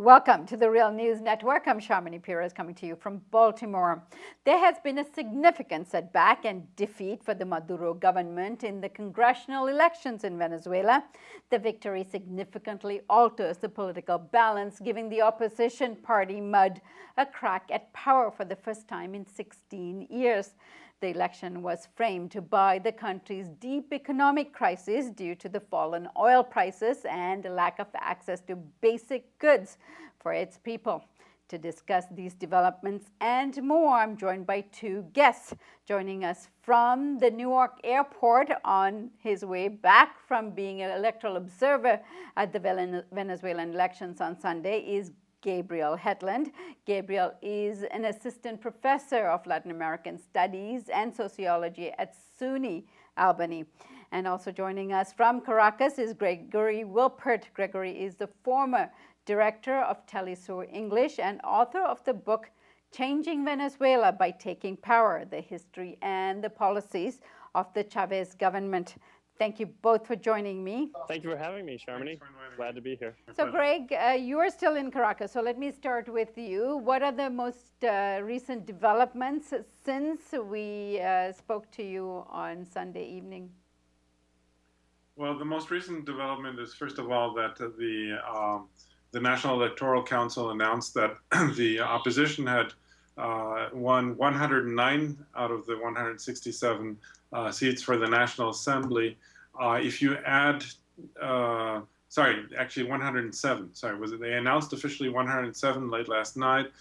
Welcome to the Real News Network. I'm Sharmini Perez coming to you from Baltimore. There has been a significant setback and defeat for the Maduro government in the congressional elections in Venezuela. The victory significantly alters the political balance, giving the opposition party MUD a crack at power for the first time in 16 years. The election was framed to buy the country's deep economic crisis due to the fall in oil prices and a lack of access to basic goods for its people. To discuss these developments and more, I'm joined by two guests. Joining us from the Newark airport on his way back from being an electoral observer at the Venezuelan elections on Sunday is Gabriel Hetland. Gabriel is an assistant professor of Latin American Studies and Sociology at SUNY Albany. And also joining us from Caracas is Gregory Wilpert. Gregory is the former director of Telesur English and author of the book Changing Venezuela by Taking Power: The History and the Policies of the Chavez Government. Thank you both for joining me. Thank you for having me, Sharmini. Glad to be here. So, Greg, you are still in Caracas, so let me start with you. What are the most recent developments since we spoke to you on Sunday evening? Well, the most recent development is, first of all, that the National Electoral Council announced that the opposition had won 109 out of the 167 seats for the National Assembly. If you add, actually 107. They announced officially 107 late last night.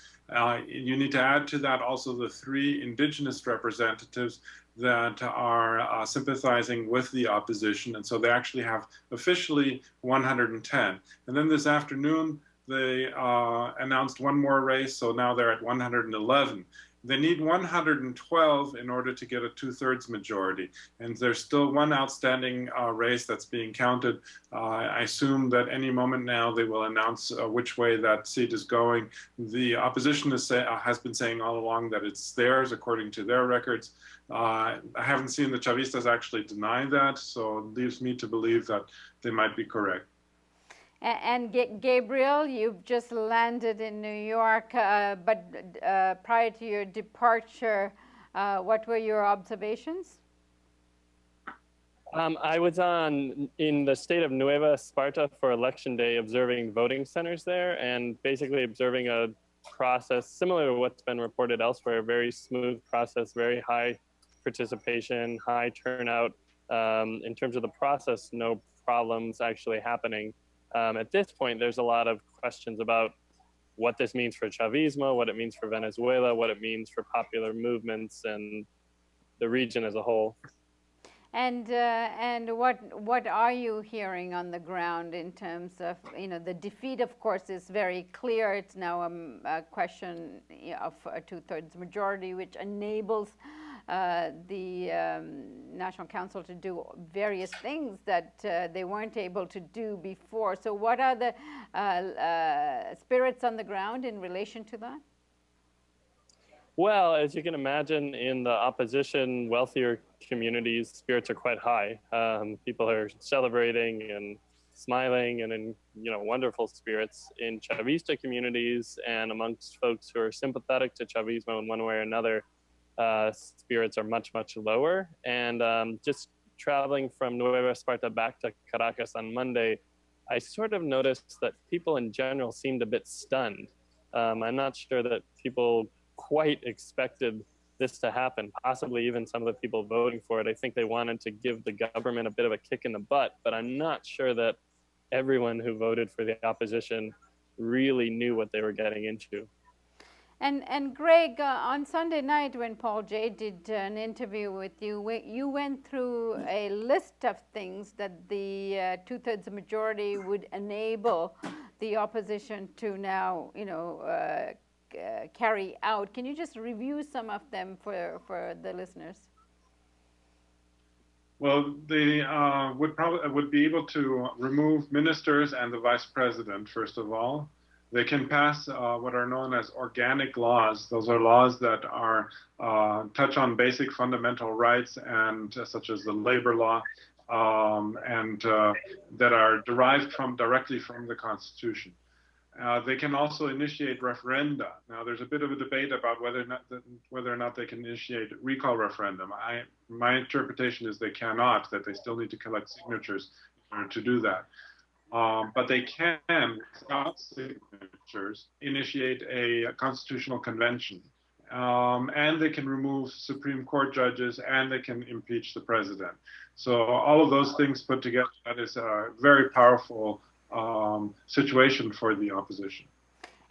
You need to add to that also the 3 indigenous representatives that are sympathizing with the opposition, and so they actually have officially 110. And then this afternoon, they announced one more race, so now they're at 111. They need 112 in order to get a 2/3 majority. And there's still one outstanding race that's being counted. I assume that any moment now they will announce which way that seat is going. The opposition has been saying all along that it's theirs according to their records. I haven't seen the Chavistas actually deny that, so it leaves me to believe that they might be correct. And Gabriel, you've just landed in New York, but prior to your departure, what were your observations? I was in the state of Nueva Esparta for Election Day, observing voting centers there and basically observing a process similar to what's been reported elsewhere, a very smooth process, very high participation, high turnout. In terms of the process, no problems actually happening. At this point, there's a lot of questions about what this means for Chavismo, what it means for Venezuela, what it means for popular movements and the region as a whole. And what are you hearing on the ground in terms of, the defeat, of course, is very clear. It's now a question of a 2/3 majority, which enables the National Council to do various things that they weren't able to do before. So what are the spirits on the ground in relation to that? Well, as you can imagine, in the opposition, wealthier communities, spirits are quite high. People are celebrating and smiling and in wonderful spirits. In Chavista communities and amongst folks who are sympathetic to Chavismo in one way or another, spirits are much, much lower. And just traveling from Nueva Esparta back to Caracas on Monday, I sort of noticed that people in general seemed a bit stunned. I'm not sure that people quite expected this to happen, possibly even some of the people voting for it. I think they wanted to give the government a bit of a kick in the butt, but I'm not sure that everyone who voted for the opposition really knew what they were getting into. And Greg, on Sunday night when Paul Jay did an interview with you, you went through a list of things that the 2/3 majority would enable the opposition to now, carry out. Can you just review some of them for the listeners? Well, they would be able to remove ministers and the vice president, first of all. They can pass what are known as organic laws. Those are laws that are touch on basic fundamental rights, and such as the labor law, and that are derived directly from the Constitution. They can also initiate referenda. Now, there's a bit of a debate about whether or not they can initiate recall referendum. My interpretation is they cannot, that they still need to collect signatures in order to do that. But they can, without signatures, initiate a constitutional convention. And they can remove Supreme Court judges, and they can impeach the president. So all of those things put together, that is a very powerful situation for the opposition.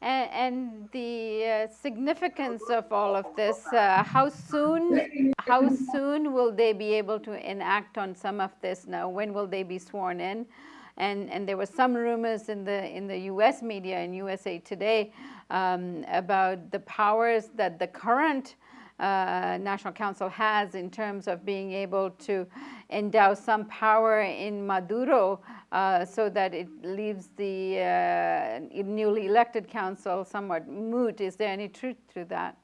And the significance of all of this, how soon will they be able to enact on some of this now? When will they be sworn in? And there were some rumors in the U.S. media, in USA Today, about the powers that the current National Council has in terms of being able to endow some power in Maduro so that it leaves the newly elected council somewhat moot. Is there any truth to that?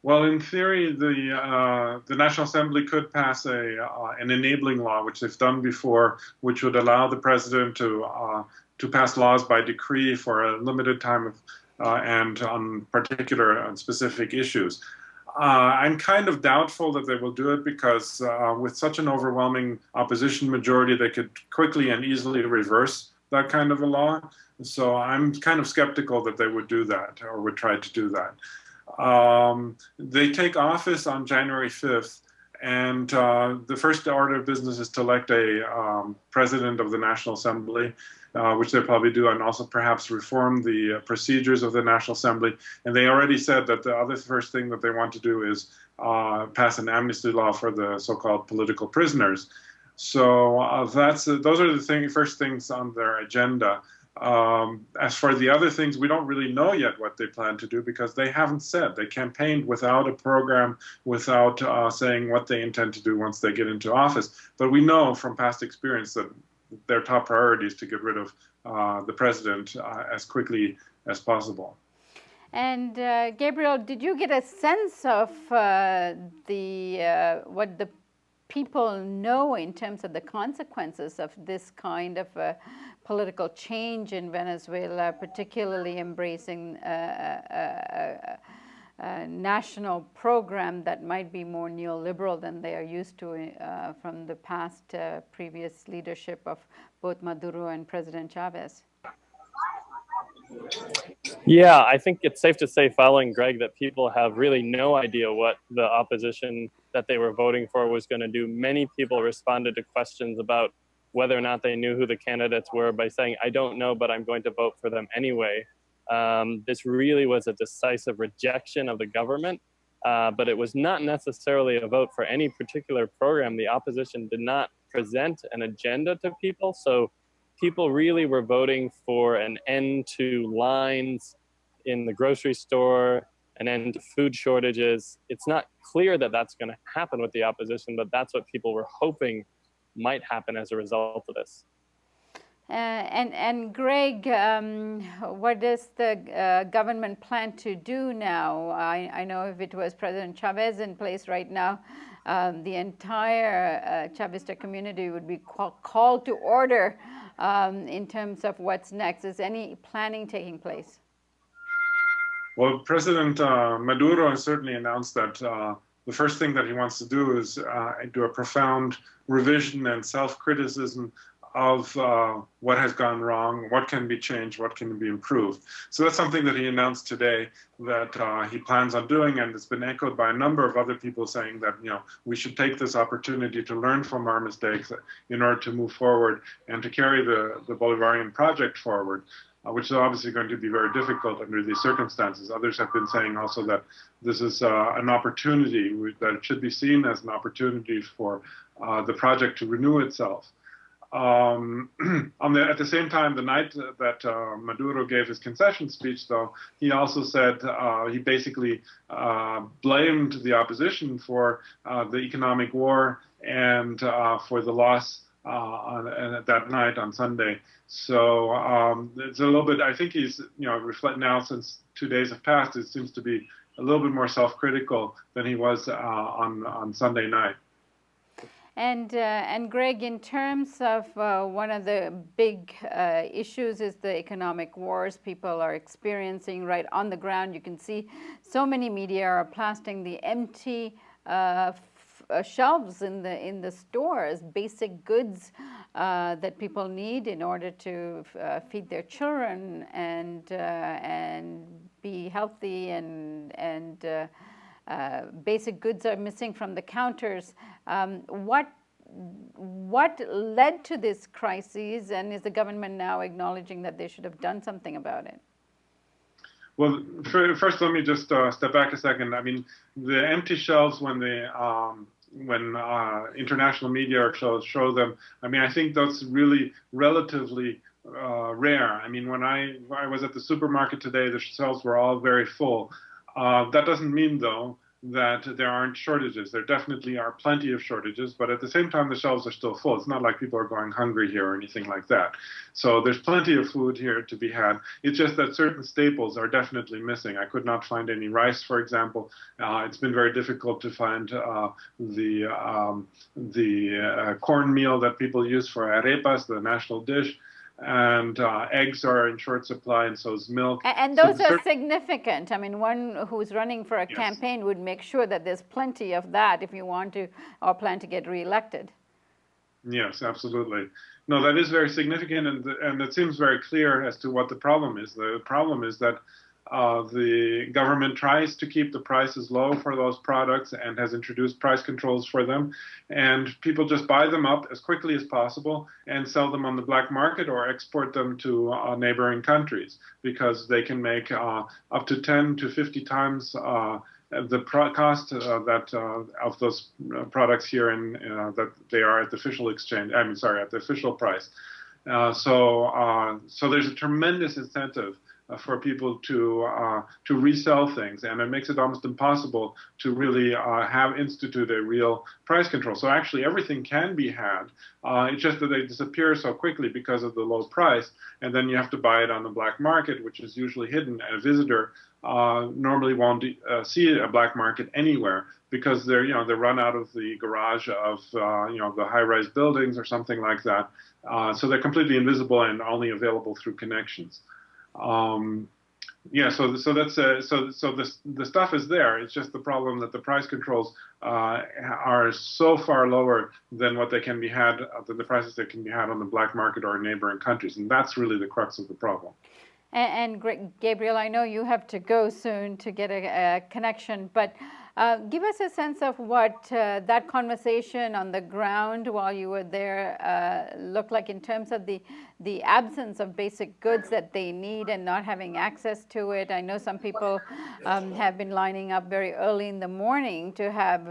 Well, in theory, the National Assembly could pass an enabling law, which they've done before, which would allow the president to pass laws by decree for a limited time and on particular and specific issues. I'm kind of doubtful that they will do it because with such an overwhelming opposition majority, they could quickly and easily reverse that kind of a law. So I'm kind of skeptical that they would do that or would try to do that. They take office on January 5th, and the first order of business is to elect a president of the National Assembly, which they'll probably do, and also perhaps reform the procedures of the National Assembly. And they already said that the other first thing that they want to do is pass an amnesty law for the so-called political prisoners. So those are the first things on their agenda. As for the other things, we don't really know yet what they plan to do because they haven't said. They campaigned without a program, without saying what they intend to do once they get into office. But we know from past experience that their top priority is to get rid of the president as quickly as possible. And Gabriel, did you get a sense of what the people know in terms of the consequences of this kind of political change in Venezuela, particularly embracing a national program that might be more neoliberal than they are used to from the past previous leadership of both Maduro and President Chavez? Yeah, I think it's safe to say, following Greg, that people have really no idea what the opposition that they were voting for was going to do. Many people responded to questions about whether or not they knew who the candidates were by saying, I don't know, but I'm going to vote for them anyway. This really was a decisive rejection of the government, but it was not necessarily a vote for any particular program. The opposition did not present an agenda to people, so people really were voting for an end to lines in the grocery store, an end to food shortages. It's not clear that that's going to happen with the opposition, but that's what people were hoping might happen as a result of this. And Greg, what does the government plan to do now? I know if it was President Chavez in place right now, the entire Chavista community would be called to order in terms of what's next. Is any planning taking place? Well, President Maduro has certainly announced that the first thing that he wants to do is do a profound revision and self-criticism of what has gone wrong, what can be changed, what can be improved. So that's something that he announced today that he plans on doing, and it's been echoed by a number of other people saying that, you know, we should take this opportunity to learn from our mistakes in order to move forward and to carry the Bolivarian project forward, which is obviously going to be very difficult under these circumstances. Others have been saying also that this is an opportunity, that it should be seen as an opportunity for the project to renew itself. At the same time, the night that Maduro gave his concession speech, though, he also said he basically blamed the opposition for the economic war and for the loss that night on Sunday. So it's a little bit, I think he's, reflect now since 2 days have passed, it seems to be a little bit more self-critical than he was on Sunday night. And Greg, in terms of one of the big issues is the economic wars people are experiencing right on the ground. You can see so many media are plastering the empty shelves in the stores, basic goods that people need in order to feed their children and be healthy, and basic goods are missing from the counters. What led to this crisis, and is the government now acknowledging that they should have done something about it? Well, first, let me just step back a second. I mean, the empty shelves when international media show them, I mean, I think that's really relatively rare. I mean, when I was at the supermarket today, the shelves were all very full. That doesn't mean, though, that there aren't shortages. There definitely are plenty of shortages, but at the same time, the shelves are still full. It's not like people are going hungry here or anything like that. So there's plenty of food here to be had. It's just that certain staples are definitely missing. I could not find any rice, for example. It's been very difficult to find the cornmeal that people use for arepas, the national dish. And eggs are in short supply, and so is milk. And those are significant. I mean, one who's running for a campaign would make sure that there's plenty of that if you want to or plan to get reelected. Yes, absolutely. No, that is very significant, and it seems very clear as to what the problem is. The problem is that the government tries to keep the prices low for those products and has introduced price controls for them. And people just buy them up as quickly as possible and sell them on the black market or export them to neighboring countries, because they can make up to 10 to 50 times the cost of those products here in that they are at the official exchange. I mean, sorry, at the official price. So there's a tremendous incentive for people to resell things, and it makes it almost impossible to really have institute a real price control. So actually, everything can be had. It's just that they disappear so quickly because of the low price, and then you have to buy it on the black market, which is usually hidden. And a visitor normally won't see a black market anywhere because they're run out of the garage of the high-rise buildings or something like that. So they're completely invisible and only available through connections. So the stuff is there. It's just the problem that the price controls are so far lower than what they can be had, than the prices that can be had on the black market or in neighboring countries, and that's really the crux of the problem. And Gabriel, I know you have to go soon to get a connection, but give us a sense of what that conversation on the ground while you were there looked like in terms of the absence of basic goods that they need and not having access to it. I know some people have been lining up very early in the morning to have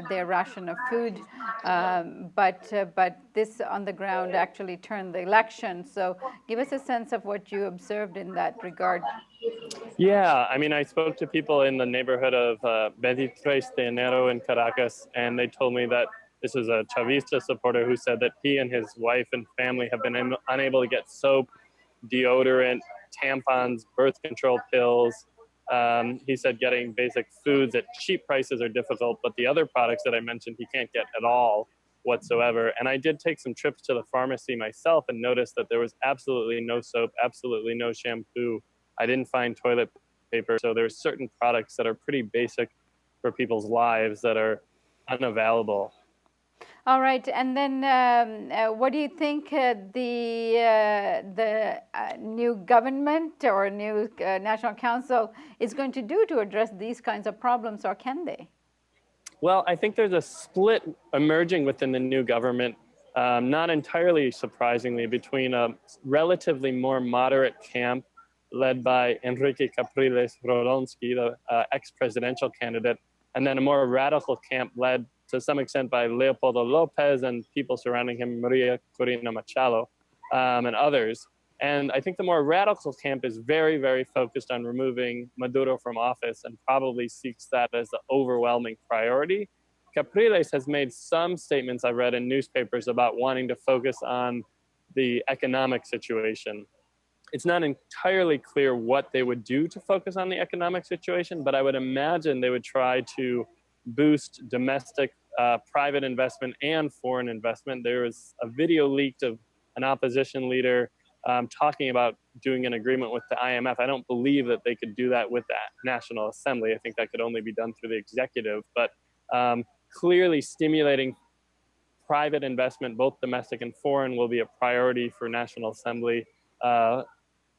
their ration of food, but this on the ground actually turned the election. So give us a sense of what you observed in that regard. Yeah, I mean, I spoke to people in the neighborhood of 23 de Enero in Caracas, and they told me that this was a Chavista supporter who said that he and his wife and family have been unable to get soap, deodorant, tampons, birth control pills. He said getting basic foods at cheap prices are difficult, but the other products that I mentioned he can't get at all whatsoever. And I did take some trips to the pharmacy myself and noticed that there was absolutely no soap, absolutely no shampoo. I didn't find toilet paper. So there's certain products that are pretty basic for people's lives that are unavailable. All right, and then what do you think the new government or new National Council is going to do to address these kinds of problems, or can they? Well, I think there's a split emerging within the new government, not entirely surprisingly, between a relatively more moderate camp led by Enrique Capriles Rolonsky, the ex-presidential candidate, and then a more radical camp led to some extent by Leopoldo Lopez and people surrounding him, Maria Corina Machado, and others. And I think the more radical camp is very, very focused on removing Maduro from office and probably seeks that as the overwhelming priority. Capriles has made some statements I read in newspapers about wanting to focus on the economic situation. It's not entirely clear what they would do to focus on the economic situation, but I would imagine they would try to boost domestic private investment and foreign investment. There was a video leaked of an opposition leader talking about doing an agreement with the IMF. I don't believe that they could do that with that National Assembly. I think that could only be done through the executive, but clearly stimulating private investment, both domestic and foreign, will be a priority for National Assembly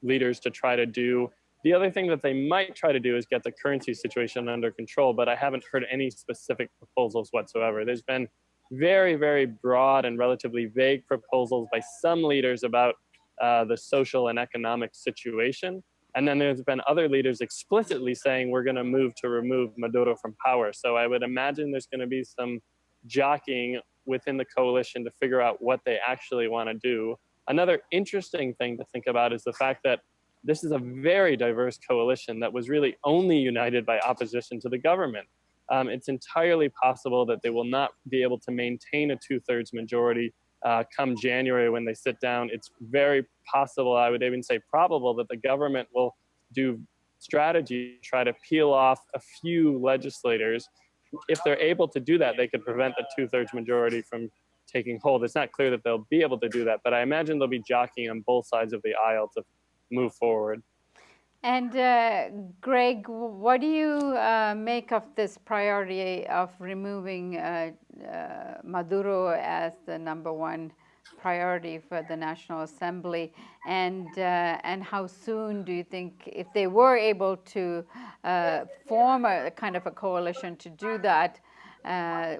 leaders to try to do. The other thing that they might try to do is get the currency situation under control, but I haven't heard any specific proposals whatsoever. There's been very, very broad and relatively vague proposals by some leaders about the social and economic situation. And then there's been other leaders explicitly saying we're going to move to remove Maduro from power. So I would imagine there's going to be some jockeying within the coalition to figure out what they actually want to do. Another interesting thing to think about is the fact that this is a very diverse coalition that was really only united by opposition to the government. It's entirely possible that they will not be able to maintain a 2/3 majority come January when they sit down. It's very possible, I would even say probable, that the government will do strategy to try to peel off a few legislators. If they're able to do that, they could prevent the 2/3 majority from taking hold. It's not clear that they'll be able to do that, but I imagine they'll be jockeying on both sides of the aisle to move forward. And Greg, what do you make of this priority of removing Maduro as the #1 priority for the National Assembly? And how soon do you think, if they were able to form a kind of a coalition to do that,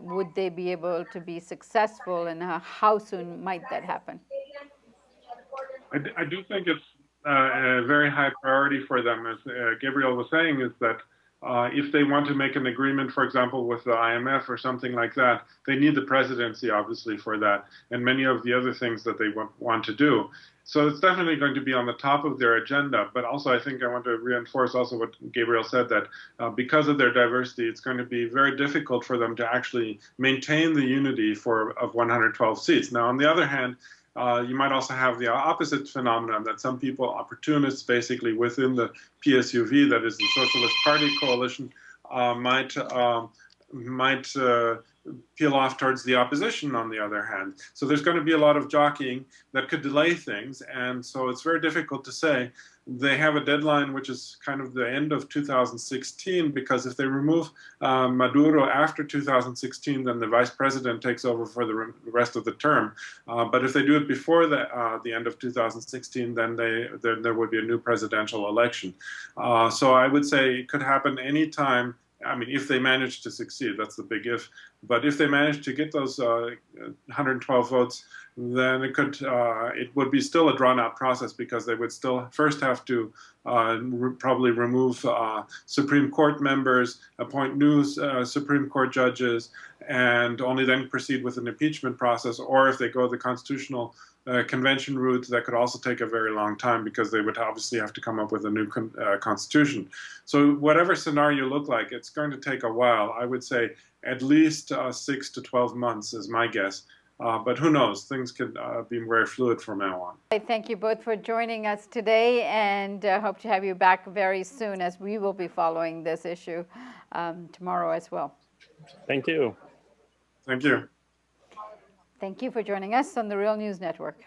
would they be able to be successful, and how soon might that happen? I do think it's a very high priority for them, as Gabriel was saying, is that if they want to make an agreement, for example, with the IMF or something like that, they need the presidency, obviously, for that, and many of the other things that they want to do. So it's definitely going to be on the top of their agenda. But also, I think I want to reinforce also what Gabriel said, that because of their diversity, it's going to be very difficult for them to actually maintain the unity of 112 seats. Now, on the other hand, you might also have the opposite phenomenon, that some people, opportunists basically within the PSUV, that is the Socialist Party coalition, might peel off towards the opposition on the other hand. So there's going to be a lot of jockeying that could delay things, and so it's very difficult to say. They have a deadline which is kind of the end of 2016, because if they remove Maduro after 2016, then the vice president takes over for the rest of the term. But if they do it before the end of 2016, then there would be a new presidential election. So I would say it could happen any time. I mean, if they manage to succeed, that's the big if. But if they manage to get those 112 votes, then it would be still a drawn-out process, because they would still first have to probably remove Supreme Court members, appoint new Supreme Court judges, and only then proceed with an impeachment process. Or if they go the constitutional convention route, that could also take a very long time, because they would obviously have to come up with a new constitution. So whatever scenario you look like, it's going to take a while. I would say at least 6 to 12 months is my guess. But who knows? Things could be very fluid from now on. I thank you both for joining us today, and hope to have you back very soon, as we will be following this issue tomorrow as well. Thank you. Thank you. Thank you for joining us on the Real News Network.